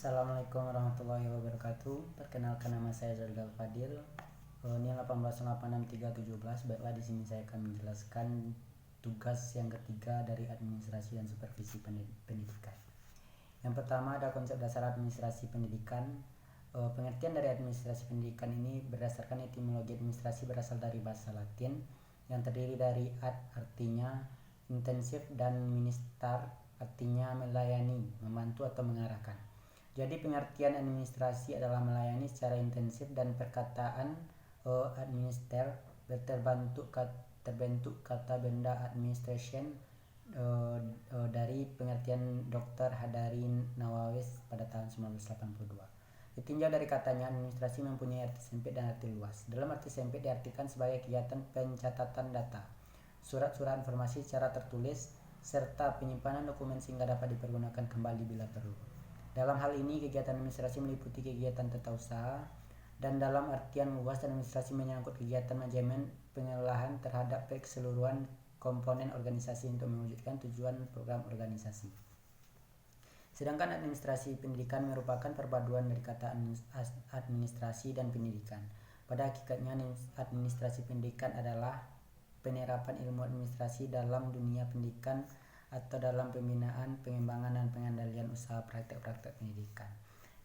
Assalamualaikum warahmatullahi wabarakatuh. Perkenalkan, nama saya Zardal Fadil. NIM 1866317. Baiklah, di sini saya akan menjelaskan tugas yang ketiga dari administrasi dan supervisi pendidikan. Yang pertama ada konsep dasar administrasi pendidikan. Pengertian dari administrasi pendidikan ini berdasarkan etimologi administrasi berasal dari bahasa Latin yang terdiri dari ad artinya intensif dan ministar artinya melayani, membantu atau mengarahkan. Jadi pengertian administrasi adalah melayani secara intensif, dan perkataan administer terbentuk kata benda administration dari pengertian Dr. Hadari Nawawis pada tahun 1982. Ditinjau dari katanya, administrasi mempunyai arti sempit dan arti luas. Dalam arti sempit diartikan sebagai kegiatan pencatatan data, surat-surat informasi secara tertulis, serta penyimpanan dokumen sehingga dapat dipergunakan kembali bila perlu. Dalam hal ini, kegiatan administrasi meliputi kegiatan tata usaha, dan dalam artian luas, administrasi menyangkut kegiatan manajemen pengolahan terhadap keseluruhan komponen organisasi untuk mewujudkan tujuan program organisasi. Sedangkan administrasi pendidikan merupakan perpaduan dari kata administrasi dan pendidikan. Pada hakikatnya, administrasi pendidikan adalah penerapan ilmu administrasi dalam dunia pendidikan atau dalam pembinaan, pengembangan, dan pengendalian usaha praktek-praktek pendidikan.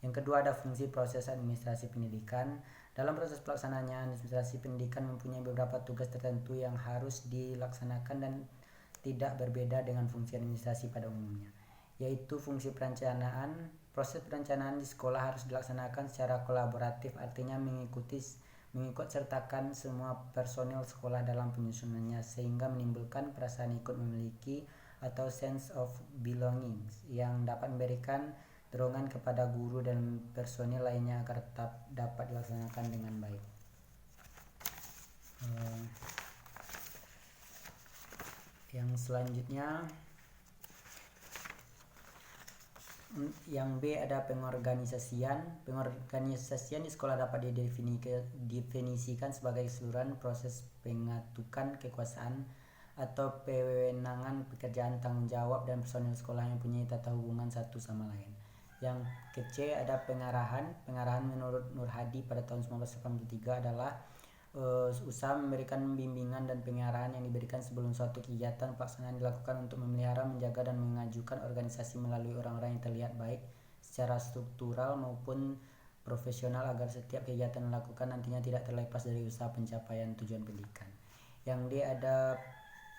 Yang kedua ada fungsi proses administrasi pendidikan. Dalam proses pelaksanaannya, administrasi pendidikan mempunyai beberapa tugas tertentu yang harus dilaksanakan dan tidak berbeda dengan fungsi administrasi pada umumnya, yaitu fungsi perencanaan. Proses perencanaan di sekolah harus dilaksanakan secara kolaboratif, artinya mengikut sertakan semua personil sekolah dalam penyusunannya, sehingga menimbulkan perasaan ikut memiliki atau sense of belonging yang dapat memberikan dorongan kepada guru dan personil lainnya agar tetap dapat dilaksanakan dengan baik. Yang selanjutnya, yang B ada pengorganisasian. Pengorganisasian di sekolah dapat didefinisikan sebagai keseluruhan proses pengatukan kekuasaan atau pewenangan, pekerjaan, tanggung jawab, dan personil sekolah yang mempunyai tata hubungan satu sama lain. Yang ke-C ada pengarahan. Pengarahan menurut Nur Hadi pada tahun 1983 adalah usaha memberikan bimbingan dan pengarahan yang diberikan sebelum suatu kegiatan pelaksanaan dilakukan untuk memelihara, menjaga, dan mengajukan organisasi melalui orang-orang yang terlihat baik secara struktural maupun profesional agar setiap kegiatan dilakukan nantinya tidak terlepas dari usaha pencapaian tujuan pendidikan. Yang D ada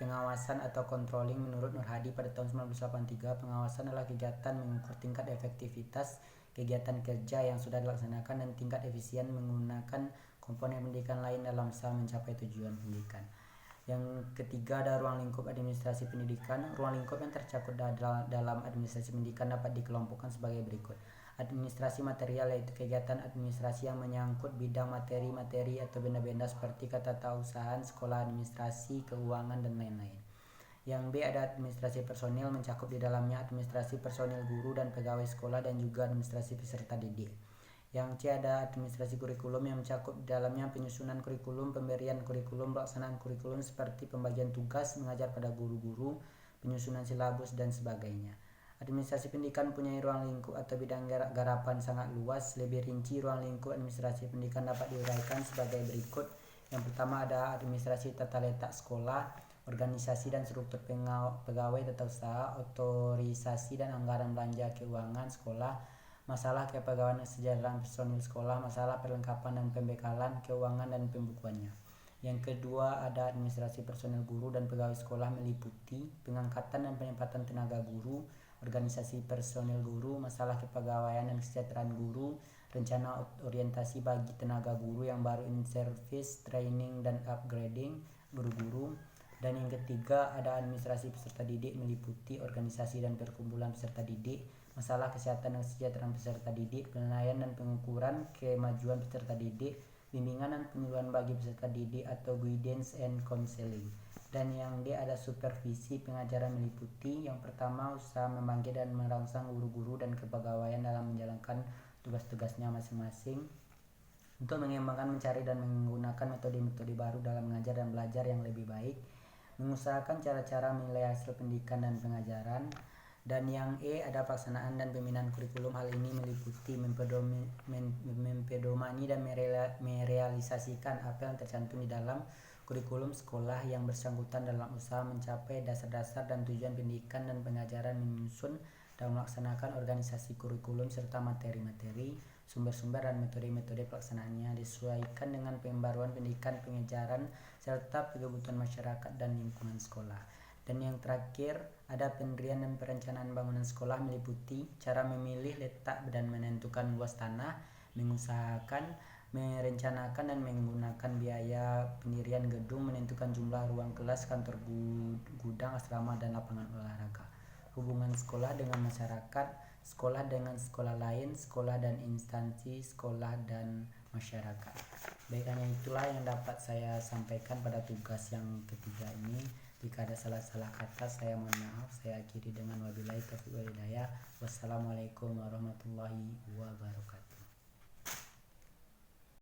pengawasan atau controlling. Menurut Nur Hadi pada tahun 1983, pengawasan adalah kegiatan mengukur tingkat efektivitas kegiatan kerja yang sudah dilaksanakan dan tingkat efisien menggunakan komponen pendidikan lain dalam usaha mencapai tujuan pendidikan. Yang ketiga ada ruang lingkup administrasi pendidikan. Ruang lingkup yang tercakup dalam administrasi pendidikan dapat dikelompokkan sebagai berikut. Administrasi material, yaitu kegiatan administrasi yang menyangkut bidang materi-materi atau benda-benda seperti ketatausahaan sekolah, administrasi, keuangan, dan lain-lain. Yang B ada administrasi personil, mencakup di dalamnya administrasi personil guru dan pegawai sekolah dan juga administrasi peserta didik. Yang C ada administrasi kurikulum, yang mencakup di dalamnya penyusunan kurikulum, pemberian kurikulum, pelaksanaan kurikulum seperti pembagian tugas mengajar pada guru-guru, penyusunan silabus, dan sebagainya. Administrasi pendidikan mempunyai ruang lingkup atau bidang garapan sangat luas. Lebih rinci, ruang lingkup administrasi pendidikan dapat diuraikan sebagai berikut. Yang pertama ada administrasi tata letak sekolah, organisasi dan struktur pegawai tata usaha, otorisasi dan anggaran belanja keuangan sekolah, masalah kepegawaian kesejahteraan personil sekolah, masalah perlengkapan dan pembekalan keuangan dan pembukuannya. Yang kedua ada administrasi personil guru dan pegawai sekolah, meliputi pengangkatan dan penempatan tenaga guru, organisasi personil guru, masalah kepegawaian dan kesejahteraan guru, rencana orientasi bagi tenaga guru yang baru in service, training dan upgrading guru-guru. Dan yang ketiga ada administrasi peserta didik, meliputi organisasi dan perkumpulan peserta didik, masalah kesehatan dan kesejahteraan peserta didik, penilaian dan pengukuran kemajuan peserta didik, bimbingan dan penyuluhan bagi peserta didik atau guidance and counseling. Dan yang D ada supervisi pengajaran, meliputi yang pertama usaha membangkit dan merangsang guru-guru dan kepegawaian dalam menjalankan tugas-tugasnya masing-masing untuk mengembangkan, mencari, dan menggunakan metode-metode baru dalam mengajar dan belajar yang lebih baik, mengusahakan cara-cara menilai hasil pendidikan dan pengajaran, Dan yang E ada pelaksanaan dan pembinaan kurikulum. Hal ini meliputi mempedomani dan merealisasikan apa yang tercantum di dalam kurikulum sekolah yang bersangkutan dalam usaha mencapai dasar-dasar dan tujuan pendidikan dan pengajaran, menyusun dan melaksanakan organisasi kurikulum serta materi-materi, sumber-sumber dan metode-metode pelaksanaannya disesuaikan dengan pembaruan pendidikan, pengajaran serta kebutuhan masyarakat dan lingkungan sekolah. Dan yang terakhir ada pendirian dan perencanaan bangunan sekolah, meliputi cara memilih, letak dan menentukan luas tanah, mengusahakan, merencanakan dan menggunakan biaya pendirian gedung, menentukan jumlah ruang kelas, kantor, gudang, asrama dan lapangan olahraga. Hubungan sekolah dengan masyarakat, sekolah dengan sekolah lain, sekolah dan instansi sekolah dan masyarakat. Baik, hanya itulah yang dapat saya sampaikan pada tugas yang ketiga ini. Jika ada salah-salah kata saya mohon maaf. Saya akhiri dengan wabillahi taufiq wal hidayah. Wassalamualaikum warahmatullahi wabarakatuh.